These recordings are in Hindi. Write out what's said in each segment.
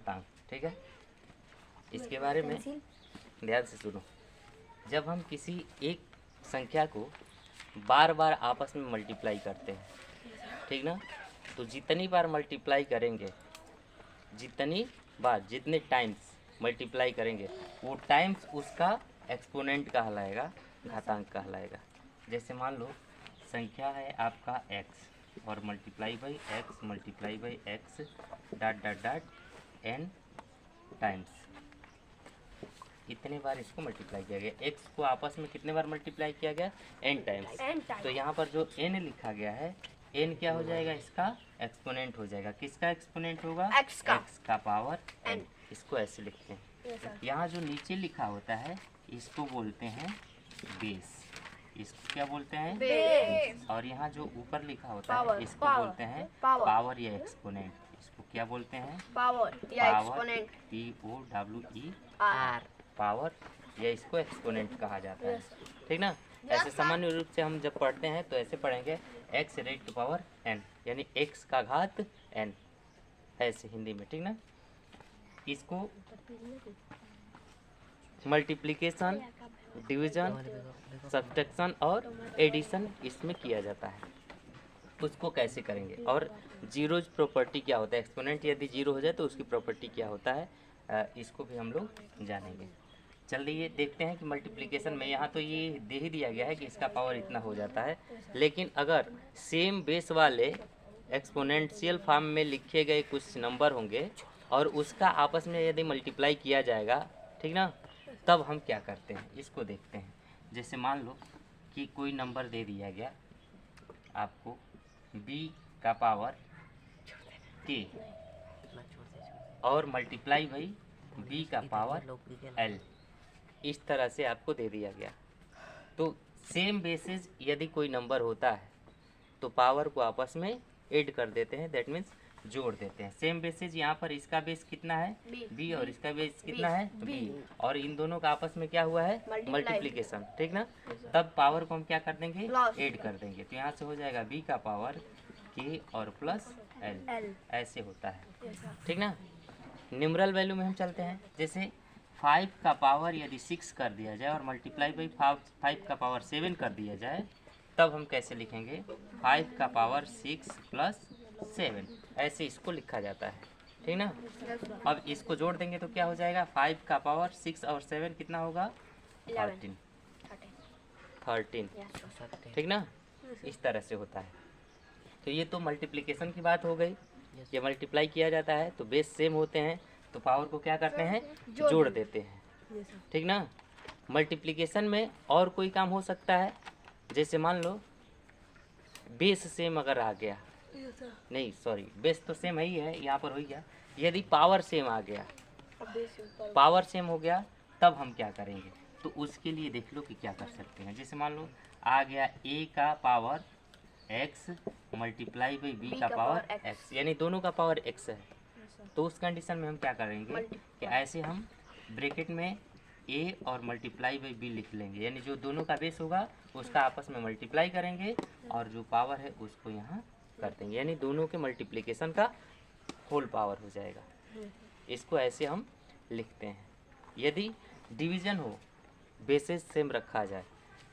घातांक, ठीक है। इसके बारे में ध्यान से सुनो। जब हम किसी एक संख्या को बार बार आपस में मल्टीप्लाई करते हैं, ठीक ना, तो जितनी बार मल्टीप्लाई करेंगे, जितनी बार, जितने टाइम्स मल्टीप्लाई करेंगे, वो टाइम्स उसका एक्सपोनेंट कहलाएगा, घातांक कहलाएगा। जैसे मान लो संख्या है आपका x और multiply by x multiply by x dot dot dot n times, इतने बार इसको मल्टीप्लाई किया गया। x को आपस में कितने बार मल्टीप्लाई किया गया? n times. तो यहाँ पर जो n लिखा गया है, n क्या हो जाएगा? इसका एक्सपोनेंट हो जाएगा। किसका एक्सपोनेंट होगा? x का पावर n। इसको ऐसे लिखते हैं। यहाँ जो नीचे लिखा होता है इसको बोलते हैं बेस। इसको क्या बोलते हैं? बेस। और यहाँ जो ऊपर लिखा होता है पावर, इसको पावर, बोलते हैं पावर। पावर या एक्सपोनेंट। इसको क्या बोलते हैं? पावर या एक्सपोनेंट। POWER, पावर या इसको एक्सपोनेंट कहा जाता है, ठीक ना। ऐसे सामान्य रूप से हम जब पढ़ते हैं तो ऐसे पढ़ेंगे x raise to power n, यानी x का घात n, ऐसे हिंदी में, ठीक ना। इसको मल्टीप्लिकेशन, डिवीजन, सब्ट्रैक्शन और एडिशन इसमें किया जाता है। उसको कैसे करेंगे? और जीरोज प्रॉपर्टी क्या होता है? एक्सपोनेंट यदि जीरो हो जाए तो उसकी प्रॉपर्टी क्या होता है, इसको भी हम लोग जानेंगे। चलिए देखते हैं कि मल्टीप्लिकेशन में यहाँ तो ये दे ही दिया गया है कि इसका पावर इतना हो जाता है, लेकिन अगर सेम बेस वाले एक्सपोनेंशियल फॉर्म में लिखे गए कुछ नंबर होंगे और उसका आपस में यदि मल्टीप्लाई किया जाएगा, ठीक ना, तब हम क्या करते हैं इसको देखते हैं। जैसे मान लो कि कोई नंबर दे दिया गया आपको b का पावर k और मल्टीप्लाई बाई b का पावर l, इस तरह से आपको दे दिया गया। तो सेम बेसिस यदि कोई नंबर होता है तो पावर को आपस में ऐड कर देते हैं, दैट मीन्स जोड़ देते हैं। सेम बेसिस यहाँ पर इसका बेस कितना है? b और इसका बेस कितना है? b, और इन दोनों का आपस में क्या हुआ है? मल्टीप्लिकेशन, ठीक ना। तब पावर को हम क्या कर देंगे? ऐड कर देंगे। तो यहाँ से हो जाएगा b का पावर k और प्लस l, ऐसे होता है, ठीक ना। न्यूमरल वैल्यू में हम चलते हैं। जैसे 5 का पावर यदि 6 कर दिया जाए और मल्टीप्लाई बाई 5 का पावर 7 कर दिया जाए, तब हम कैसे लिखेंगे? 5 का पावर 6 प्लस 7, ऐसे इसको लिखा जाता है, ठीक ना। अब इसको जोड़ देंगे तो क्या हो जाएगा? 5 का पावर 6 और 7 कितना होगा? 13, ठीक ना। इस तरह से होता है। तो ये तो मल्टीप्लिकेशन की बात हो गई। ये मल्टीप्लाई किया जाता है तो बेस सेम होते हैं तो पावर को क्या करते हैं? जोड़ देते हैं, ठीक ना। मल्टीप्लिकेशन में और कोई काम हो सकता है। जैसे मान लो बेस सेम अगर आ गया, नहीं सॉरी, बेस तो सेम ही है, यहाँ पर हो गया। यदि पावर सेम आ गया, पावर सेम हो गया, तब हम क्या करेंगे? तो उसके लिए देख लो कि क्या कर सकते हैं। जैसे मान लो आ गया a का power x multiply by b का पावर x, यानी दोनों का पावर x है। तो उस कंडीशन में हम क्या करेंगे कि ऐसे हम ब्रैकेट में a और मल्टीप्लाई बाई b लिख लेंगे, यानी जो दोनों का बेस होगा उसका आपस में मल्टीप्लाई करेंगे और जो पावर है उसको यहाँ कर देंगे, यानी दोनों के मल्टीप्लिकेशन का होल पावर हो जाएगा। इसको ऐसे हम लिखते हैं। यदि डिवीज़न हो, बेसेस सेम रखा जाए,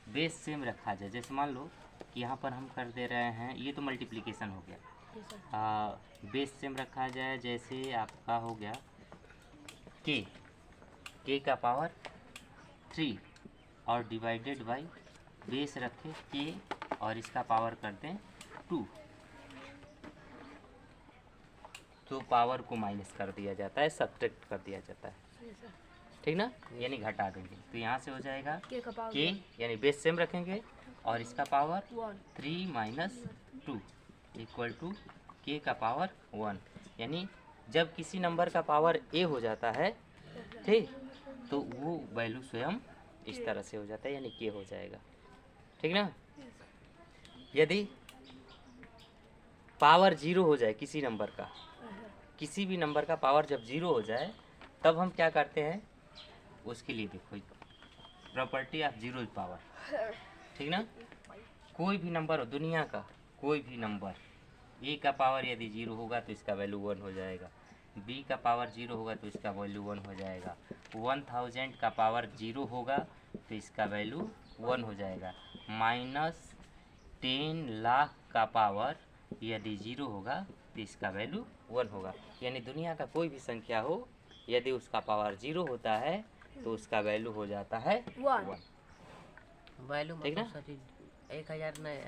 बेस सेम रखा जाए, जैसे मान लो कि यहाँ पर हम कर दे रहे हैं, ये तो मल्टीप्लिकेशन हो गया। बेस सेम रखा जाए, जैसे आपका हो गया k का पावर 3 और डिवाइडेड बाई बेस रखें k और इसका पावर करते हैं 2, तो पावर को माइनस कर दिया जाता है, सब्ट्रैक्ट कर दिया जाता है, ठीक ना, यानी घटा देंगे। तो यहाँ से हो जाएगा k, यानी बेस सेम रखेंगे और इसका power 3 minus 2 equal to k का पावर 1, यानी जब किसी नंबर का पावर a हो जाता है, ठीक, तो वो वैल्यू स्वयं इस तरह से हो जाता है, यानी k हो जाएगा, ठीक ना। यदि पावर 0 हो जाए किसी नंबर का, किसी भी नंबर का पावर जब 0 हो जाए, तब हम क्या करते हैं? उसके लिए देखो प्रॉपर्टी ऑफ जीरो पावर, ठीक ना। कोई भी नंबर हो, दुनिया का कोई भी नंबर, a का पावर यदि 0 होगा तो इसका वैल्यू 1 हो जाएगा, b का पावर 0 होगा तो इसका वैल्यू 1 हो जाएगा। 1000 का पावर 0 होगा तो इसका वैल्यू 1 हो जाएगा। माइनस 10 लाख का पावर यदि 0 होगा तो इसका वैल्यू 1 होगा। यानी दुनिया का कोई भी संख्या हो, यदि उसका पावर 0 होता है तो उसका वैल्यू हो जाता है 1। वैल्यू ठीक ना? मतलब सर 1000 नहीं,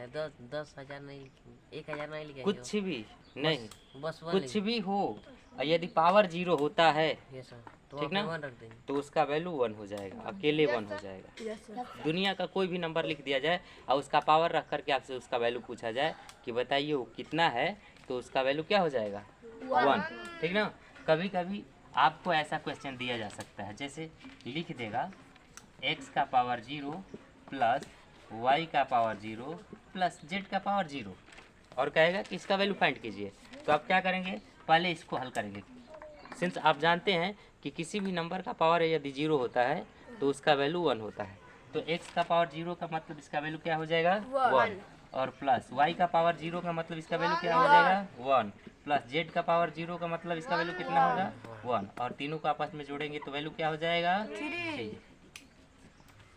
10,000 नहीं, 1000 नहीं लिखेंगे। कुछ भी नहीं, बस वन कुछ भी हो, और यदि पावर 0 होता है ये सर, तो ठीक आप ना? 1 रख देंगे। तो उसका वैल्यू 1 हो जाएगा, अकेले 1 हो जाएगा। दुनिया का कोई भी नंबर लिख दिया जाए और उसका पावर रख करके आपसे उसका वैल्यू पूछा जाए कि बताइए वो कितना है, तो उसका वैल्यू क्या हो जाएगा? 1। ठीक ना? कभी कभी आपको ऐसा क्वेश्चन दिया जा सकता है, जैसे लिख देगा x का पावर 0 प्लस y का पावर 0 प्लस z का पावर 0 और कहेगा कि इसका वैल्यू फाइंड कीजिए। तो आप क्या करेंगे? पहले इसको हल करेंगे। सिंस आप जानते हैं कि किसी भी नंबर का पावर यदि 0 होता है तो उसका वैल्यू 1 होता है, तो x का पावर 0 का मतलब इसका वैल्यू क्या हो जाएगा? 1। और प्लस y का पावर 0 का मतलब इसका वैल्यू क्या हो जाएगा? 1। प्लस z का पावर 0 का मतलब इसका वैल्यू कितना होगा? 1। और तीनों को आपस में जोड़ेंगे तो वैल्यू क्या हो जाएगा? 3।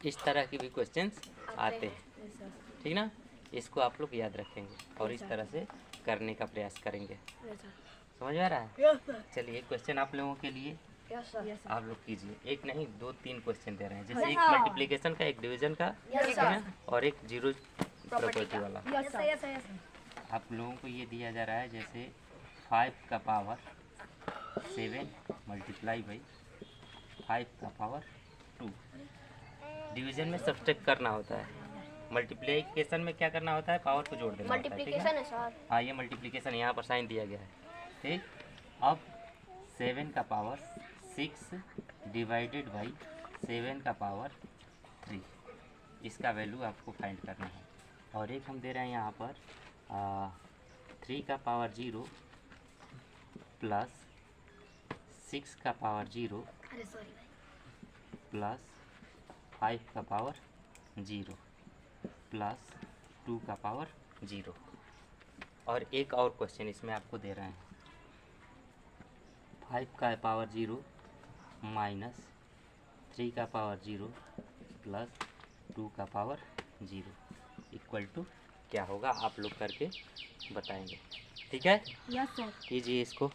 इस तरह के भी क्वेश्चंस आते हैं, ठीक ना? इसको आप लोग याद रखेंगे और इस तरह से करने का प्रयास करेंगे। समझ में आ रहा है? चलिए एक क्वेश्चन आप लोगों के लिए आप लोग कीजिए। एक नहीं, 2-3 क्वेश्चन दे रहे हैं, जैसे एक मल्टीप्लिकेशन का, एक डिवीजन का, ठीक है ना? और एक जीरो प्रॉपर्टी वाला। आप लोगों को ये दिया जा रहा है, जैसे 5 का पावर 7 मल्टीप्लाई बाई 5 का पावर 2। डिवीजन में सब्ट्रैक्ट करना होता है, मल्टीप्लिकेशन में क्या करना होता है? पावर को जोड़ देना होता है, ठीक है? मल्टीप्लिकेशन है सर। हाँ, ये मल्टीप्लिकेशन यहाँ पर साइन दिया गया है, ठीक। अब 7 का पावर 6 डिवाइडेड बाई 7 का पावर 3, इसका वैल्यू आपको फाइंड करना है। और एक हम दे रहे हैं यहाँ पर 3 का पावर 0 प्लस 6 का पावर 0 प्लस 5 का पावर 0 प्लस 2 का पावर 0। और एक और क्वेश्चन इसमें आपको दे रहे हैं, 5 का पावर 0 माइनस 3 का पावर 0 प्लस 2 का पावर 0 इक्वल टू क्या होगा? आप लोग करके बताएंगे, ठीक है? Yes sir. कीजिए इसको।